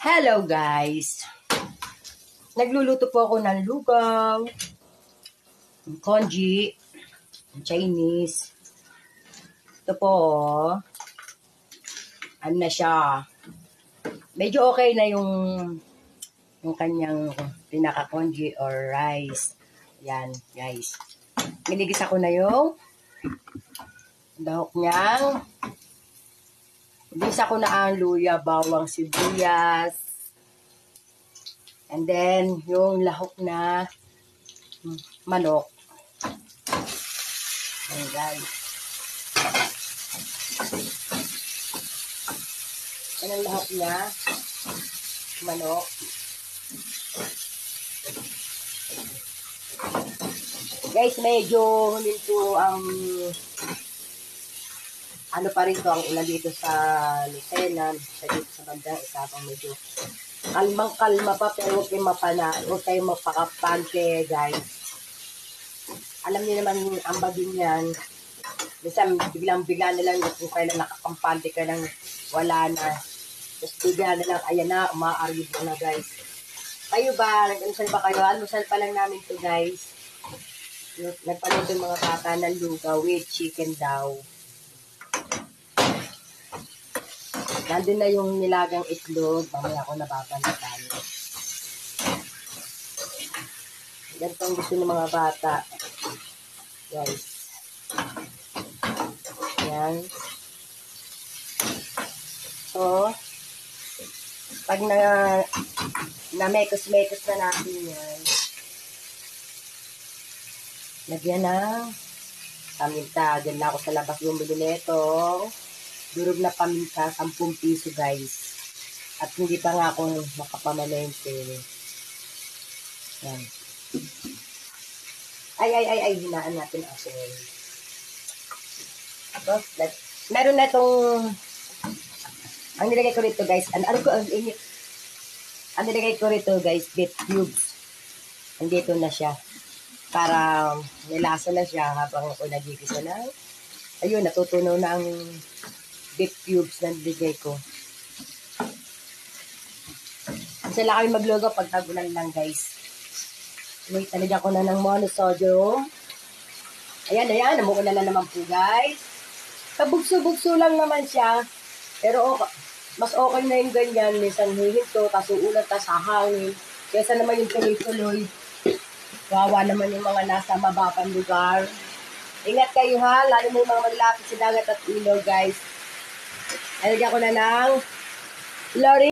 Hello guys! Nagluluto po ako ng lugaw, congee, Chinese. Ito po, ano na siya. Medyo okay na yung kanyang pinaka-congee or rice. Yan guys. Ginigisa ko na yung dahok niyang. Ginigisa ko na ang luya, bawang, sibuyas. And then, yung lahok na manok. Ayan guys. Yan ang lahok niya. Manok. Guys, medyo huminto ang ano pa rin to, ang ulan dito sa Lucena, dito sa bandang Isabang, medyo kalmang-kalma pa, pero huwag kayong mapakapante, guys. Alam niyo naman, ang baging yan, minsan biglang-bigla na lang, kung kailan nakakampante ka lang, wala na. Tapos bigla na lang, ayan na, umaarib na guys. Kayo ba, nag-almusal ba kayo? Almusal pa lang namin to guys. Nagpaluto yung mga bata ng lugaw with chicken daw. Nandun na yung nilagang itlog. Mamaya ako nababalikan. Ganito ang gusto ng mga bata. Guys. Yan. So, pag na-mekos-mekos na natin yan, lagyan ng paminta. Diyan na ako sa labas bumili nito. Durog na paminta, 10 piso guys. At hindi pa nga ako makapamalente. Yan. Ay, hinaan natin asin. Tapos, meron na itong, ang nilagay ko rito guys, ang nilagay ko rito guys, beef cubes. Andito na siya. Para nilasa na siya habang ako nagigisa na. Ayun, natutunaw na ang beef cubes na nilagay ko. Kasi lang kami magluto pag tagulan lang guys. Wait, talagyan ko na ng monosodium. Ayan, namuulan na naman po guys. Kabugso-bugso lang naman siya. Pero mas okay na yung ganyan. Minsan hihinto, tas uulan, tas hahangin. Kesa naman yung tuloy-tuloy. Wawa naman yung mga nasa mababang lugar. Ingat kayo ha, lalo mo yung mga malapit sa dagat at ilog guys. Nalagyan ko na ng Lori.